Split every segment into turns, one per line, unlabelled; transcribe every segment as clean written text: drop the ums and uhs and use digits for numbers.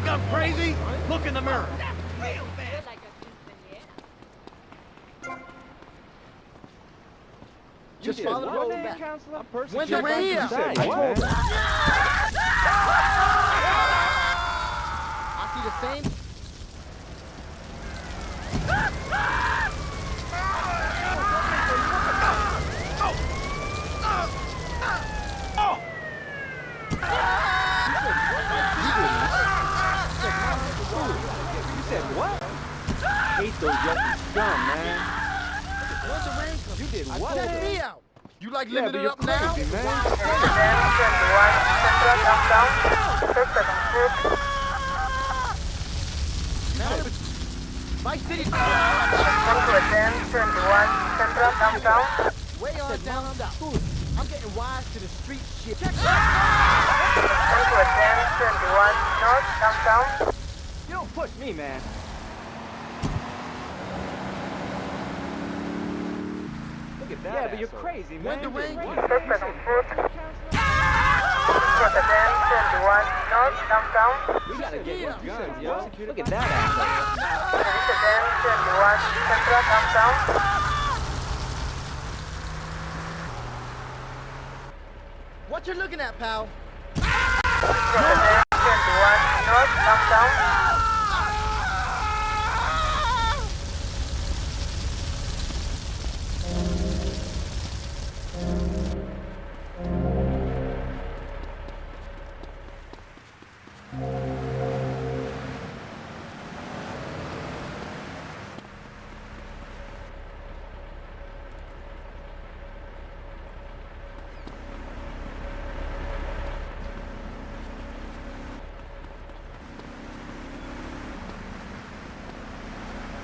think I'm crazy? Look in the mirror.
Just follow the road back.
When's the rain out?
I see the same.
You said what? Hate those yucky scum, man.
When's the rain coming?
You did what?
Check me out.
You like living it up now?
Crazy, man.
My city's way on down. I'm getting wise to the street shit. Check it out.
You don't push me, man. Look at that. Yeah, but you're crazy, man.
When the rain
What?
comes.
We gotta get more guns, yo. Look at that asshole.
What you looking at, pal?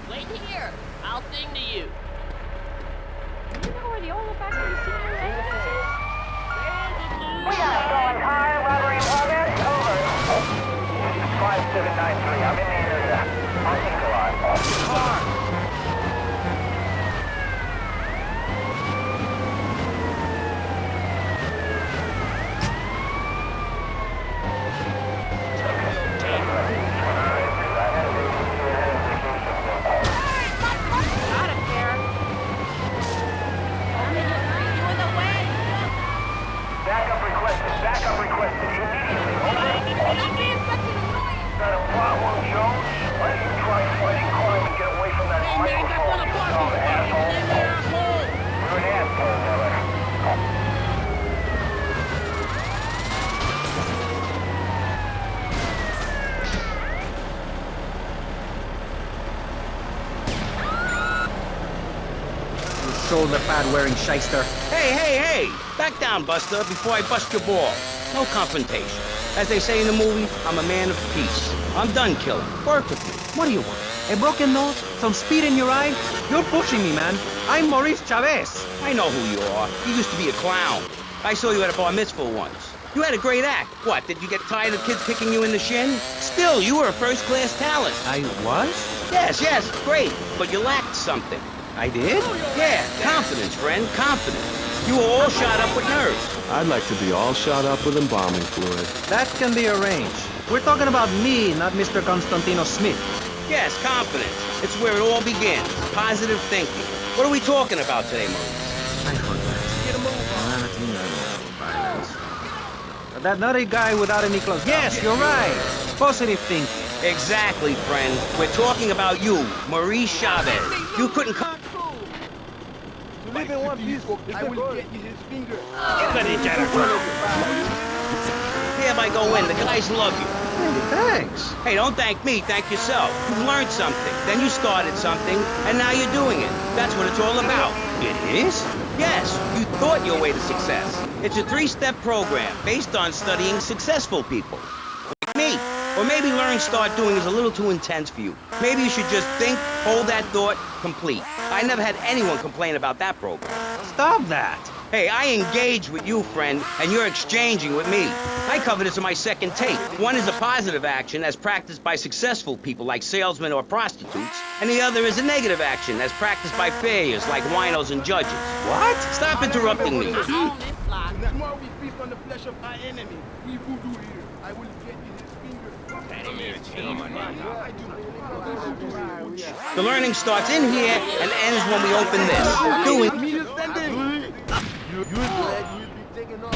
Wait here. I'll sing to you.
You know where the old factory senior is?
We got it going high, robbery in progress, over. 5793, I'm in the area. On Nikolai.
Car.
Got him, Karen. You in the way.
Backup requested immediately, over.
I'm being such an annoyance.
Got a problem, Jones? Why don't you try fighting crime and get away from that microphone, you dumb asshole? You're an asshole, Miller.
Shoulder pad wearing shyster.
Hey! Back down, Buster, before I bust your ball. No confrontation. As they say in the movie, I'm a man of peace. I'm done killing. Work with me. What do you want?
A broken nose? Some speed in your eye? You're pushing me, man. I'm Maurice Chavez.
I know who you are. You used to be a clown. I saw you at a bar mitzvah once. You had a great act. What, did you get tired of kids kicking you in the shin? Still, you were a first-class talent.
I was?
Yes, great. But you lacked something.
I did?
Yeah, confidence, friend, confidence. You were all shot up with nerves.
I'd like to be all shot up with embalming fluid.
That can be arranged. We're talking about me, not Mr. Constantino Smith.
Yes, confidence. It's where it all begins. Positive thinking. What are we talking about today, Maurice?
I forgot. That nutty guy without any clothes. Yes, you're right. Positive thinking.
Exactly, friend. We're talking about you, Maurice Chavez. You couldn't come.
You live in one piece.
I will get you his finger.
Hereby go in. The guys love you.
Hey, thanks.
Hey, don't thank me. Thank yourself. You've learned something. Then you started something, and now you're doing it. That's what it's all about.
It is?
Yes, you thought your way to success. It's a 3-step program based on studying successful people. Like me. Or maybe learning start doing is a little too intense for you. Maybe you should just think, hold that thought, complete. I never had anyone complain about that program.
Stop that.
Hey, I engage with you, friend, and you're exchanging with me. I cover this in my second tape. One is a positive action as practiced by successful people like salesmen or prostitutes, and the other is a negative action as practiced by failures like winos and judges.
What?
Stop interrupting me.
I'm on this block.
The more we feast on the flesh of our enemy, we voodoo here. I will get you his finger.
The learning starts in here and ends when we open this. Doing...
You glad you'd be taking off.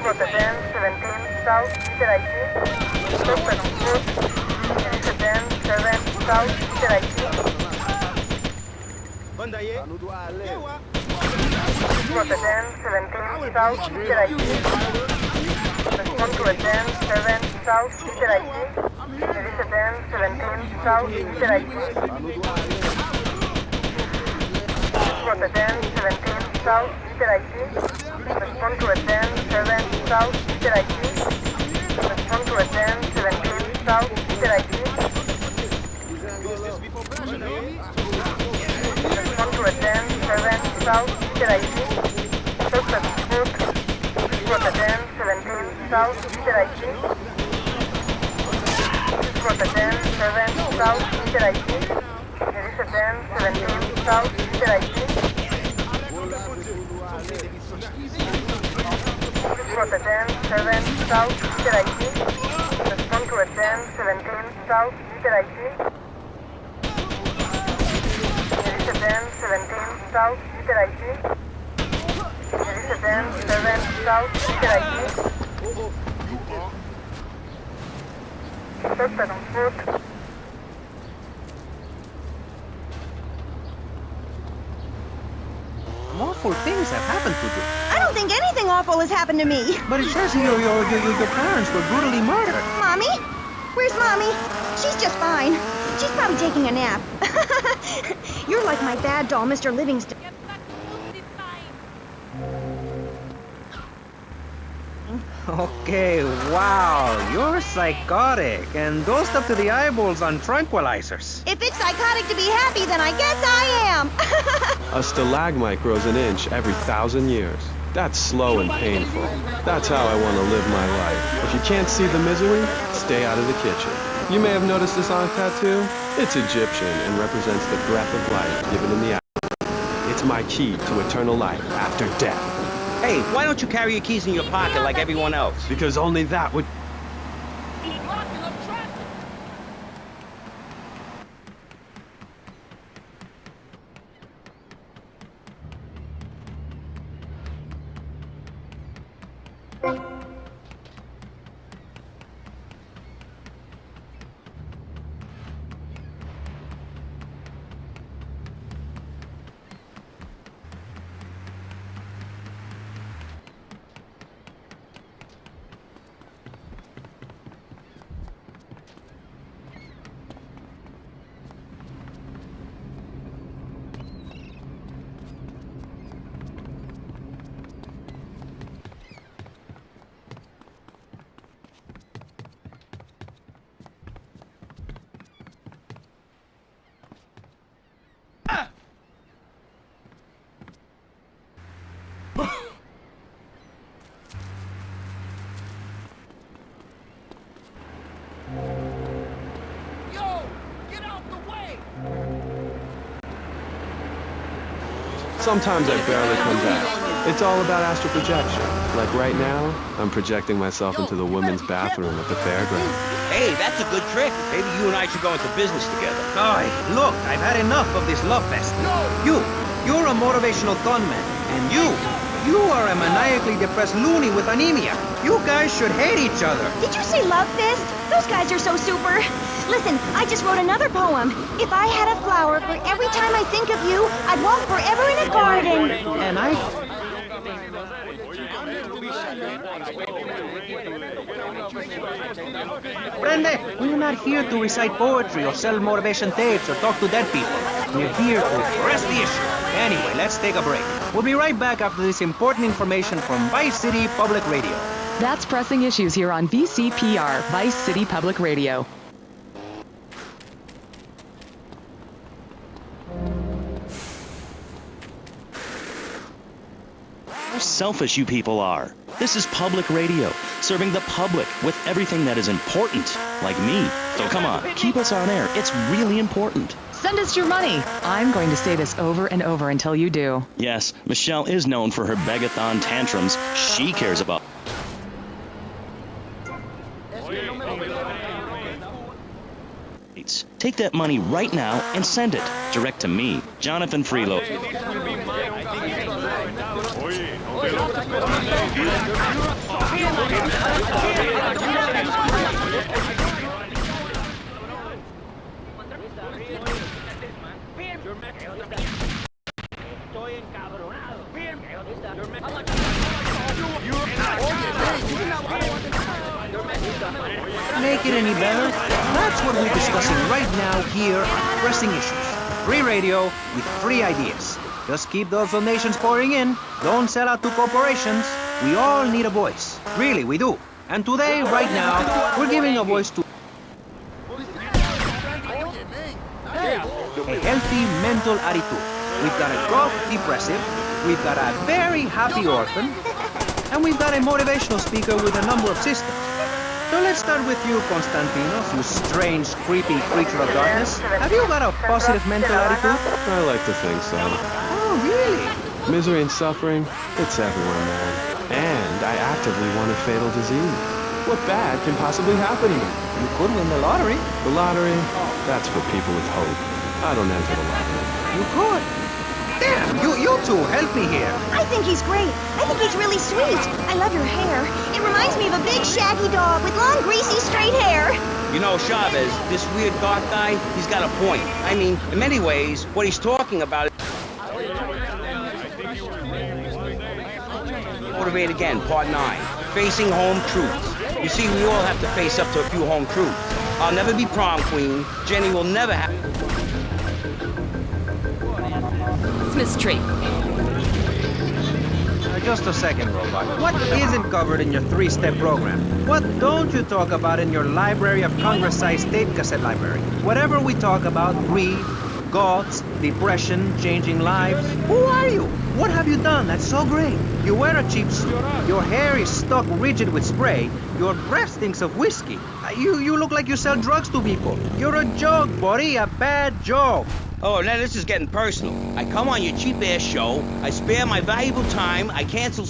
Rotterdam 17 South, IT. Stop at foot. Rotterdam 7 South, IT. Rotterdam 17 South, IT. Respond to Rotterdam 7 South, IT. Rotterdam 17 South, IT. Rotterdam 17 South, IT. Respond to Rotterdam 7 South, IT. Respond to Rotterdam 17 South, IT. Respond to Rotterdam 7 South, IT. Stop at foot. Rotterdam 17 South, IT. Rotterdam 7 South, IT. Rotterdam 17 South, IT. Rotterdam 7 South, IT. Respond to Rotterdam 17 South, IT. Rotterdam 17 South, IT. Rotterdam 7 South, IT. Stop at foot.
Awful things have happened to you.
I don't think anything awful has happened to me.
But it says your parents were brutally murdered.
Mommy? Where's Mommy? She's just fine. She's probably taking a nap. You're like my bad doll, Mr. Livingston.
Get back to this time.
Okay, wow, you're psychotic and dosed up to the eyeballs on tranquilizers.
If it's psychotic to be happy, then I guess I am.
A stalagmite grows an inch every 1,000 years. That's slow and painful. That's how I want to live my life. If you can't see the misery, stay out of the kitchen. You may have noticed this on a tattoo. It's Egyptian and represents the breath of life given in the atmosphere. It's my key to eternal life after death.
Hey, why don't you carry your keys in your pocket like everyone else?
Because only that would... Sometimes I barely come back. It's all about astral projection. Like right now, I'm projecting myself into the women's bathroom at the fairground.
Hey, that's a good trick. Maybe you and I should go into business together.
Guy, look, I've had enough of this love fest. You're a motivational gunman. And you are a maniacally depressed loony with anemia. You guys should hate each other.
Did you say love fist? Those guys are so super. Listen, I just wrote another poem. If I had a flower for every time I think of you, I'd walk forever in a garden.
And I... Brenda, we're not here to recite poetry or sell motivation tapes or talk to dead people. We're here to press the issue. Anyway, let's take a break. We'll be right back after this important information from Vice City Public Radio.
That's Pressing Issues here on VCPR, Vice City Public Radio.
How selfish you people are. This is public radio, serving the public with everything that is important, like me. So come on, keep us on air. It's really important.
Send us your money. I'm going to say this over and over until you do.
Yes, Michelle is known for her begathon tantrums. She cares about. Take that money right now and send it direct to me, Jonathan Freelo.
Make it any better? That's what we're discussing right now here on Pressing Issues. Free radio with free ideas. Just keep those donations pouring in. Don't sell out to corporations. We all need a voice. Really, we do. And today, right now, we're giving a voice to a healthy mental attitude. We've got a gruff depressive, we've got a very happy orphan, and we've got a motivational speaker with a number of systems. So let's start with you, Constantinos, you strange, creepy creature of darkness. Have you got a positive mental attitude?
I like to think so.
Oh, really?
Misery and suffering, it's everywhere, man. And I actively want a fatal disease. What bad can possibly happen to me?
You could win the lottery.
The lottery, that's for people with hope. I don't enter the lottery.
You could. Damn, you two, help me here.
I think he's great. I think he's really sweet. I love your hair. It reminds me of a big shaggy dog with long, greasy, straight hair.
You know, Chavez, this weird dark guy, he's got a point. I mean, in many ways, what he's talking about is... Motivate again, part 9. Facing home truths. You see, we all have to face up to a few home truths. I'll never be prom queen. Jenny will never have...
Smith's Tree.
Just a second, Robot. What isn't covered in your 3-step program? What don't you talk about in your Library of Congress-sized tape cassette library? Whatever we talk about, greed, gods, depression, changing lives. Who are you? What have you done that's so great? You wear a cheap suit. Your hair is stuck rigid with spray. Your breath stinks of whiskey. You look like you sell drugs to people. You're a joke, buddy. A bad joke.
Oh, now this is getting personal. I come on your cheap-ass show, I spare my valuable time, I cancel...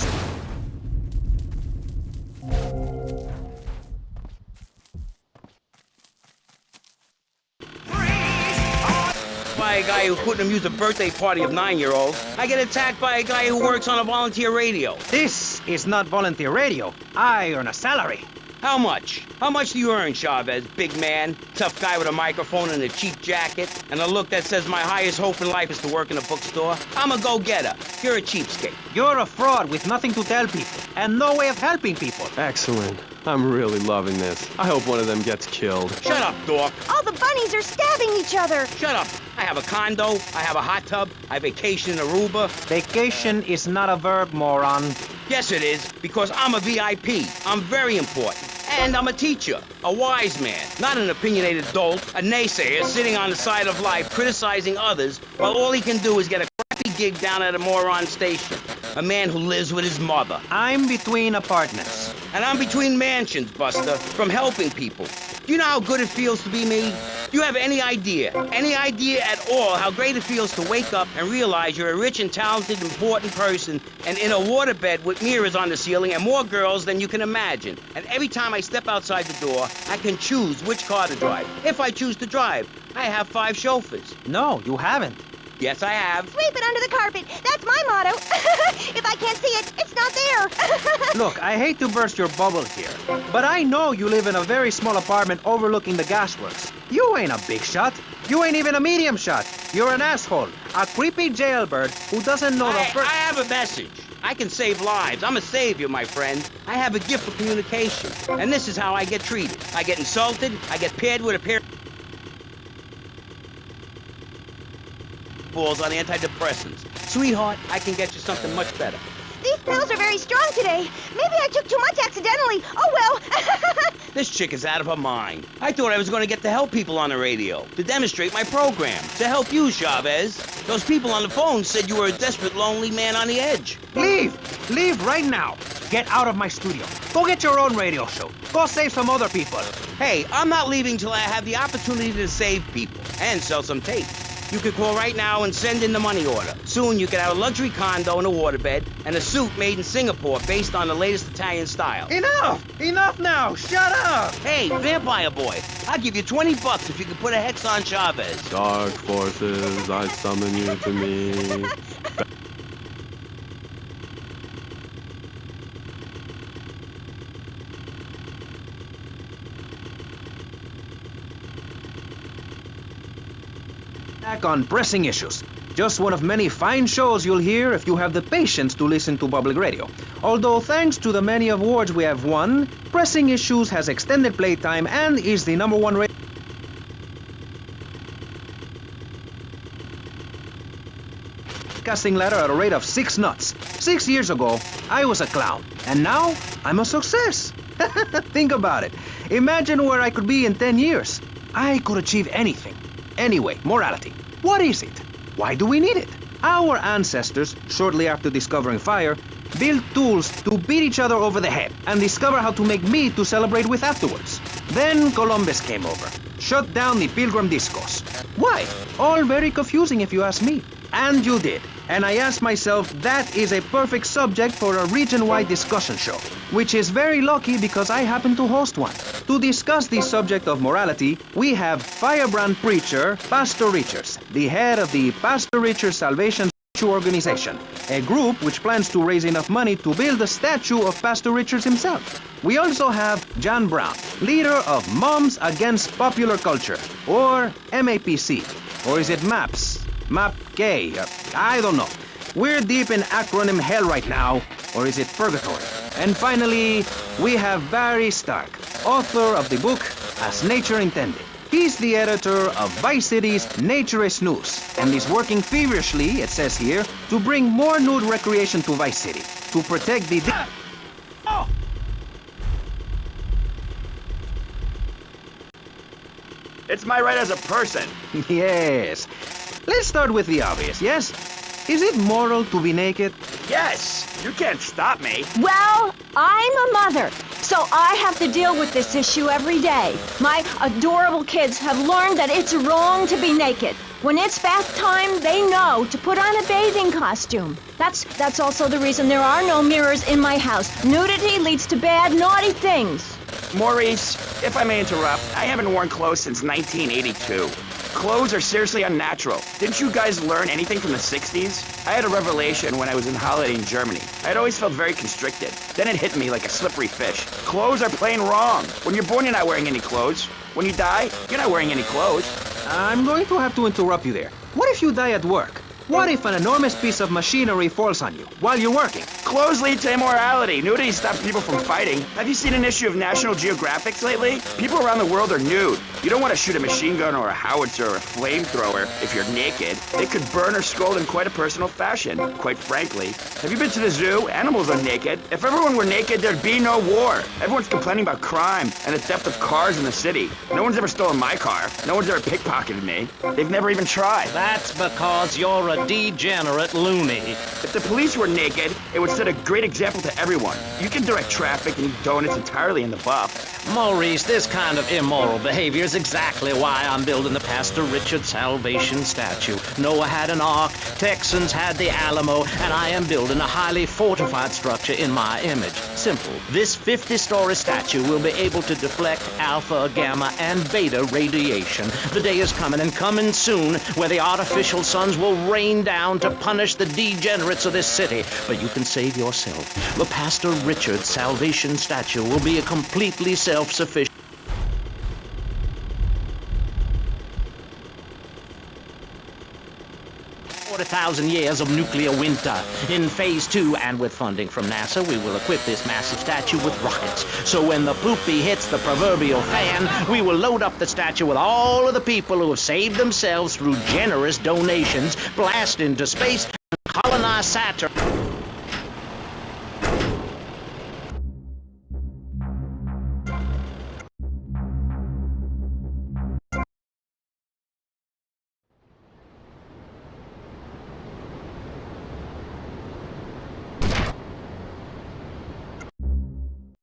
by a guy who couldn't amuse a birthday party of 9-year-olds. I get attacked by a guy who works on a volunteer radio.
This is not volunteer radio. I earn a salary.
How much? How much do you earn, Chavez, big man? Tough guy with a microphone and a cheap jacket, and a look that says my highest hope in life is to work in a bookstore? I'm a go-getter. You're a cheapskate.
You're a fraud with nothing to tell people, and no way of helping people.
Excellent. I'm really loving this. I hope one of them gets killed.
Shut up, dork.
All the bunnies are stabbing each other.
Shut up. I have a condo, I have a hot tub, I vacation in Aruba.
Vacation is not a verb, moron.
Yes, it is, because I'm a VIP. I'm very important. And I'm a teacher, a wise man, not an opinionated dolt, a naysayer sitting on the side of life criticizing others while all he can do is get a crappy gig down at a moron station. A man who lives with his mother.
I'm between apartments.
And I'm between mansions, Buster, from helping people. Do you know how good it feels to be me? Do you have any idea at all how great it feels to wake up and realize you're a rich and talented, important person and in a waterbed with mirrors on the ceiling and more girls than you can imagine? And every time I step outside the door, I can choose which car to drive. If I choose to drive, I have 5 chauffeurs.
No, you haven't.
Yes, I have.
Sweep it under the carpet. That's my motto. If I can't see it, it's not there.
Look, I hate to burst your bubble here, but I know you live in a very small apartment overlooking the gasworks. You ain't a big shot. You ain't even a medium shot. You're an asshole. A creepy jailbird who doesn't know the first...
I have a message. I can save lives. I'm a savior, my friend. I have a gift for communication. And this is how I get treated. I get insulted. I get paired with a pair... balls on antidepressants. Sweetheart, I can get you something much better.
These pills are very strong today. Maybe I took too much accidentally. Oh, well.
This chick is out of her mind. I thought I was going to get to help people on the radio, to demonstrate my program, to help you, Chavez. Those people on the phone said you were a desperate, lonely man on the edge.
Leave! Leave right now! Get out of my studio. Go get your own radio show. Go save some other people.
Hey, I'm not leaving till I have the opportunity to save people and sell some tapes. You could call right now and send in the money order. Soon you could have a luxury condo and a waterbed and a suit made in Singapore based on the latest Italian style.
Enough! Enough now! Shut up!
Hey, Vampire Boy, I'll give you $20 if you can put a hex on Chavez.
Dark forces, I summon you to me.
Back on pressing issues. Just one of many fine shows you'll hear if you have the patience to listen to public radio. Although thanks to the many awards we have won, Pressing Issues has extended playtime and is the #1 radio broadcasting ladder at a rate of 6 nuts. 6 years ago, I was a clown, and now I'm a success. Think about it. Imagine where I could be in 10 years. I could achieve anything. Anyway, morality. What is it? Why do we need it? Our ancestors, shortly after discovering fire, built tools to beat each other over the head and discover how to make meat to celebrate with afterwards. Then Columbus came over, shut down the Pilgrim discos. Why? All very confusing if you ask me. And you did. And I asked myself, that is a perfect subject for a region-wide discussion show, which is very lucky because I happen to host one. To discuss the subject of morality, we have firebrand preacher Pastor Richards, the head of the Pastor Richards Salvation Statue Organization, a group which plans to raise enough money to build a statue of Pastor Richards himself. We also have John Brown, leader of Moms Against Popular Culture, or MAPC, or is it MAPS? MAPK, I don't know. We're deep in acronym hell right now, or is it purgatory? And finally, we have Barry Stark, author of the book As Nature Intended. He's the editor of Vice City's Naturist News, and is working feverishly, it says here, to bring more nude recreation to Vice City, to protect the... Oh!
It's my right as a person.
Yes. Let's start with the obvious, yes? Is it moral to be naked?
Yes! You can't stop me.
Well, I'm a mother, so I have to deal with this issue every day. My adorable kids have learned that it's wrong to be naked. When it's bath time, they know to put on a bathing costume. That's also the reason there are no mirrors in my house. Nudity leads to bad, naughty things.
Maurice, if I may interrupt, I haven't worn clothes since 1982. Clothes are seriously unnatural. Didn't you guys learn anything from the 60s? I had a revelation when I was on holiday in Germany. I'd always felt very constricted. Then it hit me like a slippery fish. Clothes are plain wrong. When you're born, you're not wearing any clothes. When you die, you're not wearing any clothes.
I'm going to have to interrupt you there. What if you die at work? What if an enormous piece of machinery falls on you while you're working?
Clothes lead to immorality. Nudity stops people from fighting. Have you seen an issue of National Geographic lately? People around the world are nude. You don't want to shoot a machine gun or a howitzer or a flamethrower if you're naked. It could burn or scald in quite a personal fashion, quite frankly. Have you been to the zoo? Animals are naked. If everyone were naked, there'd be no war. Everyone's complaining about crime and the theft of cars in the city. No one's ever stolen my car. No one's ever pickpocketed me. They've never even tried.
That's because you're a degenerate loony.
If the police were naked, it would set a great example to everyone. You can direct traffic and eat donuts entirely in the buff.
Maurice, this kind of immoral behavior is exactly why I'm building the Pastor Richard Salvation statue. Noah had an ark, Texans had the Alamo, and I am building a highly fortified structure in my image. Simple. This 50-story statue will be able to deflect alpha, gamma, and beta radiation. The day is coming, and coming soon, where the artificial suns will rain down to punish the degenerates of this city. But you can save yourself. The Pastor Richard Salvation statue will be a completely self-sufficient 40,000 years of nuclear winter. In Phase 2, and with funding from NASA, we will equip this massive statue with rockets. So when the poopy hits the proverbial fan, we will load up the statue with all of the people who have saved themselves through generous donations, blast into space, and colonize Saturn